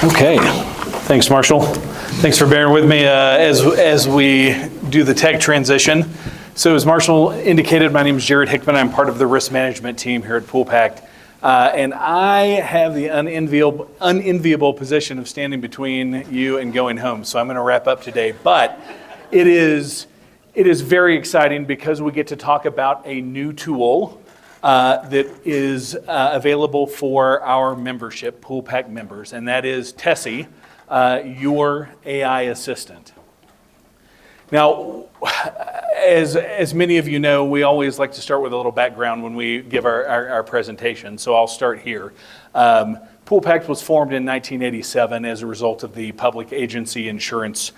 Okay, thanks, Marshall. Thanks for bearing with me as we do the tech transition. So as Marshall indicated, my name is Jarrod Hickman. I'm part of the risk management team here at PACT. And I have the unenviable position of standing between you and going home. So I'm going to wrap up today. But it is very exciting because we get to talk about a new tool that is available for our membership, PACT members, and that is TESSIE, your AI assistant. Now, as many of you know, we always like to start with a little background when we give our presentation, so I'll start here. PACT was formed in 1987 as a result of the public agency insurance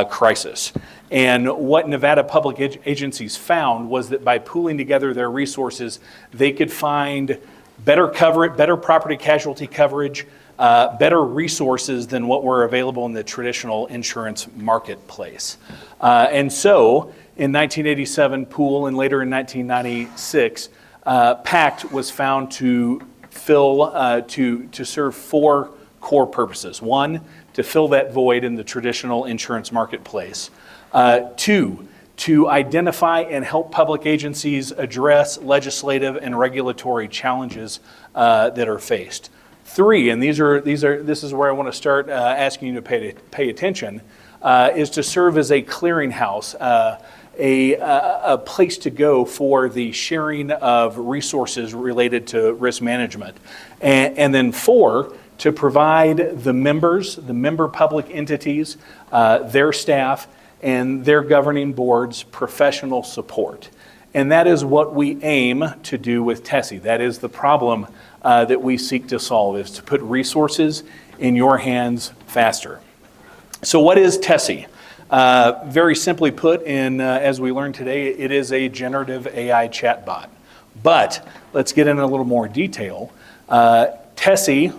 crisis. And what Nevada public agencies found was that by pooling together their resources, they could find better property casualty coverage, better resources than what were available in the traditional insurance marketplace. And so in 1987, Pool, and later in 1996, PACT was found to serve four core purposes. One, to fill that void in the traditional insurance marketplace. Two, to identify and help public agencies address legislative and regulatory challenges that are faced. Three, and this is where I want to start asking you to pay attention, is to serve as a clearinghouse, a place to go for the sharing of resources related to risk management. And then four, to provide the member public entities, their staff, and their governing boards professional support. And that is what we aim to do with TESSIE. That is the problem that we seek to solve, is to put resources in your hands faster. So what is TESSIE? Very simply put, as we learned today, it is a generative AI chatbot. But let's get in a little more detail. TESSIE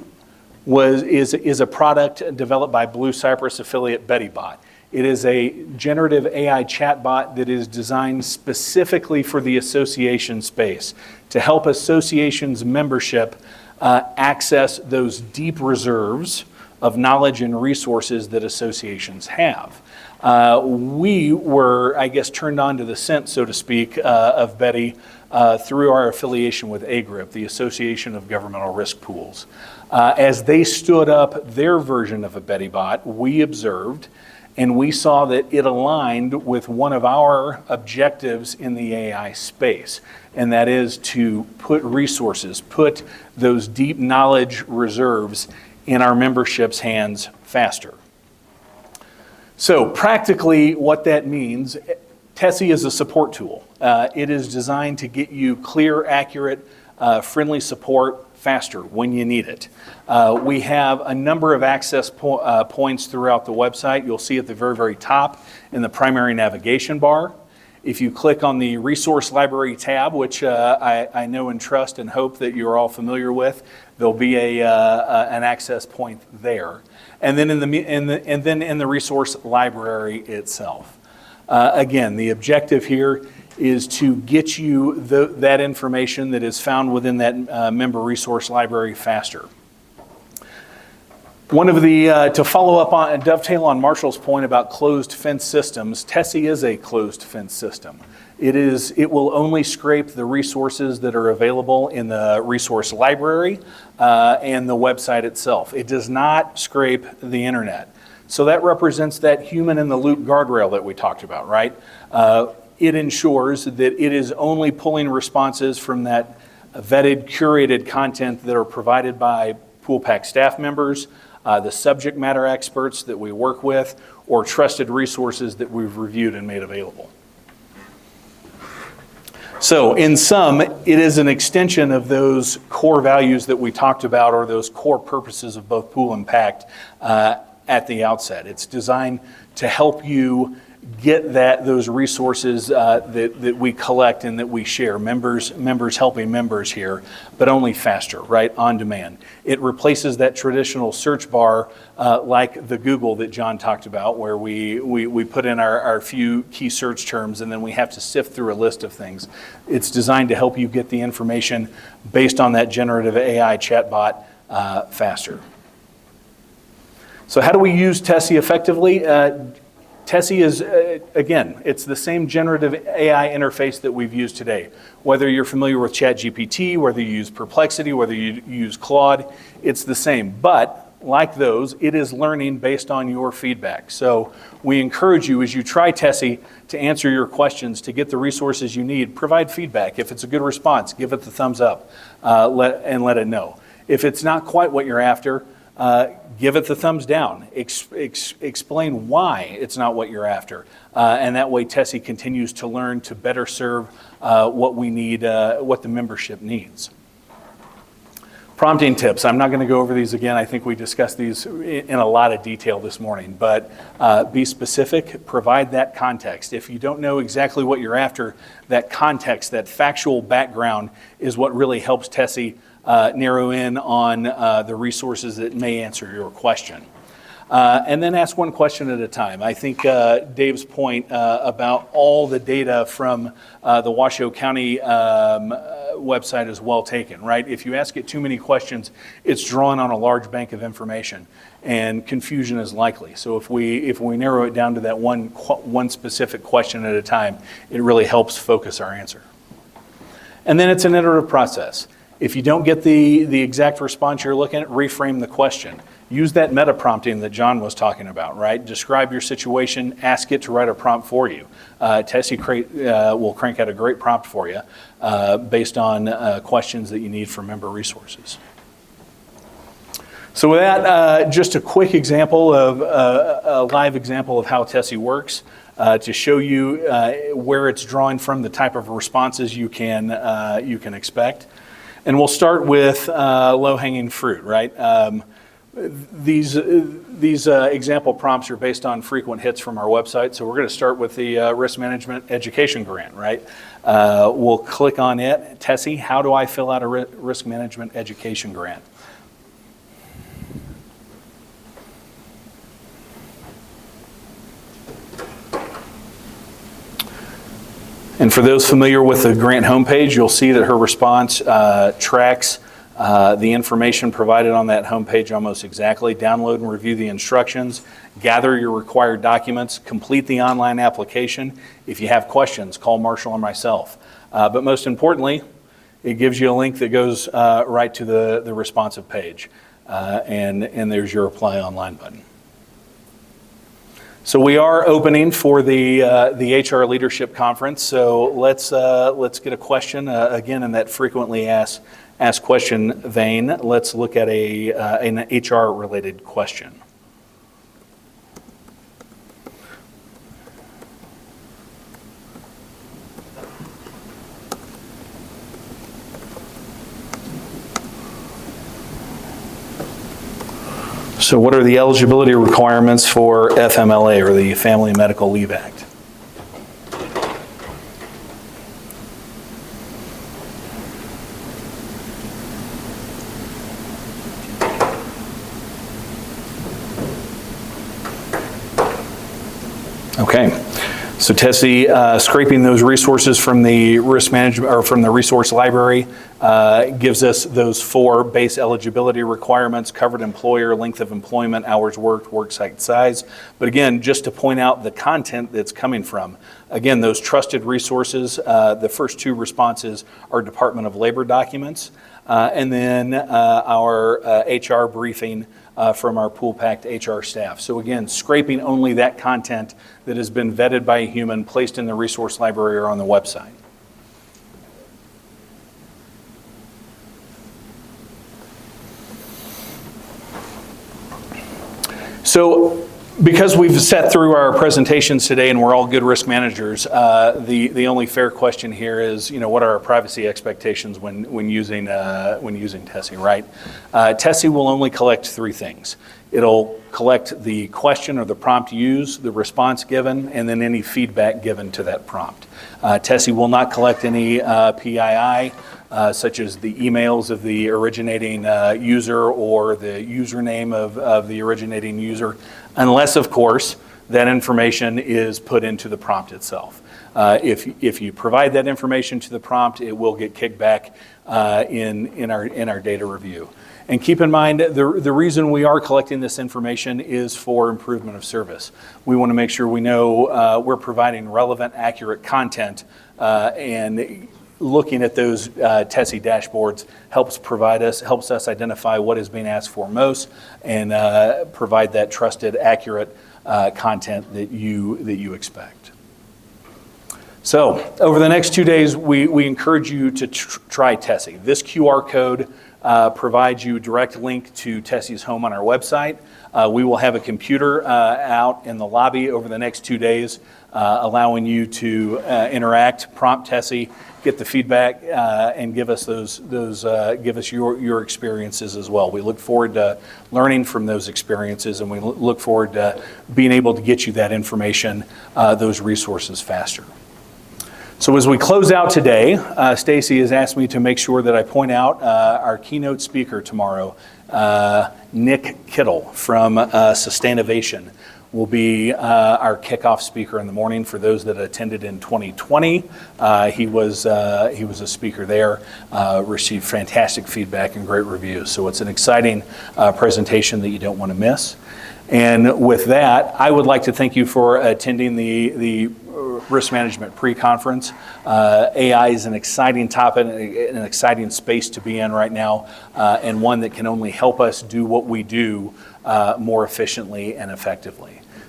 is a product developed by Blue Cypress affiliate BettyBot. It is a generative AI chatbot that is designed specifically for the association space to help associations membership access those deep reserves of knowledge and resources that associations have. We were, I guess, turned on to the scent, so to speak, of Betty through our affiliation with AGRIP, the Association of Governmental Risk Pools. As they stood up their version of a BettyBot, we observed and we saw that it aligned with one of our objectives in the AI space, and that is to put resources, put those deep knowledge reserves in our membership's hands faster. So practically what that means, TESSIE is a support tool. It is designed to get you clear, accurate, friendly support faster when you need it. We have a number of access points throughout the website. You'll see at the very, very top in the primary navigation bar. If you click on the resource library tab, which I know and trust and hope that you're all familiar with, there'll be an access point there. And then in the resource library itself. Again, the objective here is to get you that information that is found within that member resource library faster. One of the, to follow up on and dovetail on Marshall's point about closed fence systems, TESSIE is a closed fence system. It will only scrape the resources that are available in the resource library and the website itself. It does not scrape the internet. So that represents that human in the loop guardrail that we talked about, right? It ensures that it is only pulling responses from that vetted, curated content that are provided by PACT staff members, the subject matter experts that we work with, or trusted resources that we've reviewed and made available. So in sum, it is an extension of those core values that we talked about, or those core purposes of both Pool and PACT at the outset. It's designed to help you get those resources that we collect and that we share, members helping members here, but only faster, right, on demand. It replaces that traditional search bar like the Google that John talked about, where we put in our few key search terms and then we have to sift through a list of things. It's designed to help you get the information based on that generative AI chatbot faster. So how do we use TESSIE effectively? TESSIE is, again, it's the same generative AI interface that we've used today. Whether you're familiar with ChatGPT, whether you use Perplexity, whether you use Claude, it's the same. But like those, it is learning based on your feedback. So we encourage you as you try TESSIE to answer your questions, to get the resources you need, provide feedback. If it's a good response, give it the thumbs up and let it know. If it's not quite what you're after, give it the thumbs down. Explain why it's not what you're after. And that way TESSIE continues to learn to better serve what we need, what the membership needs. Prompting tips. I'm not going to go over these again. I think we discussed these in a lot of detail this morning, but be specific, provide that context. If you don't know exactly what you're after, that context, that factual background is what really helps TESSIE narrow in on the resources that may answer your question. And then ask one question at a time. I think Dave's point about all the data from the Washoe County website is well taken, right? If you ask it too many questions, it's drawing on a large bank of information and confusion is likely. So if we narrow it down to that one specific question at a time, it really helps focus our answer. And then it's an iterative process. If you don't get the exact response you're looking at, reframe the question. Use that meta prompting that John was talking about, right? Describe your situation, ask it to write a prompt for you. TESSIE will crank out a great prompt for you based on questions that you need from member resources. So with that, just a quick example of a live example of how TESSIE works to show you where it's drawing from, the type of responses you can expect. And we'll start with low-hanging fruit, right? These example prompts are based on frequent hits from our website. So we're going to start with the Risk Management Education Grant, right? We'll click on it. TESSIE, how do I fill out a Risk Management Education Grant? And for those familiar with the grant homepage, you'll see that her response tracks the information provided on that homepage almost exactly. Download and review the instructions, gather your required documents, complete the online application. If you have questions, call Marshall or myself. But most importantly, it gives you a link that goes right to the responsive page. And there's your Apply Online button. So we are opening for the HR Leadership Conference. So let's get a question again in that frequently asked question vein. Let's look at an HR related question. So what are the eligibility requirements for FMLA, or the Family Medical Leave Act? Okay, so TESSIE scraping those resources from the risk management or from the resource library gives us those 4 base eligibility requirements: covered employer, length of employment, hours worked, work site size. But again, just to point out the content that's coming from, again, those trusted resources, the first 2 responses are Department of Labor documents, and then our HR briefing from our PACT HR staff. So again, scraping only that content that has been vetted by a human, placed in the resource library or on the website. So because we've sat through our presentations today and we're all good risk managers, the only fair question here is, what are our privacy expectations when using TESSIE, right? TESSIE will only collect 3 things. It'll collect the question or the prompt used, the response given, and then any feedback given to that prompt. TESSIE will not collect any PII, such as the emails of the originating user or the username of the originating user, unless, of course, that information is put into the prompt itself. If you provide that information to the prompt, it will get kicked back in our data review. And keep in mind, the reason we are collecting this information is for improvement of service. We want to make sure we know we're providing relevant, accurate content, and looking at those TESSIE dashboards helps us identify what is being asked for most, and provide that trusted, accurate content that you expect. So over the next 2 days, we encourage you to try TESSIE. This QR code provides you a direct link to TESSIE's home on our website. We will have a computer out in the lobby over the next 2 days, allowing you to interact, prompt TESSIE, get the feedback, and give us your experiences as well. We look forward to learning from those experiences, and we look forward to being able to get you that information, those resources faster. So as we close out today, Stacy has asked me to make sure that I point out our keynote speaker tomorrow, Nick Kittle from Sustainavation, will be our kickoff speaker in the morning. For those that attended in 2020, he was a speaker there, received fantastic feedback and great reviews. So it's an exciting presentation that you don't want to miss. And with that, I would like to thank you for attending the Risk Management Pre-Conference. AI is an exciting topic, an exciting space to be in right now, and one that can only help us do what we do more efficiently and effectively.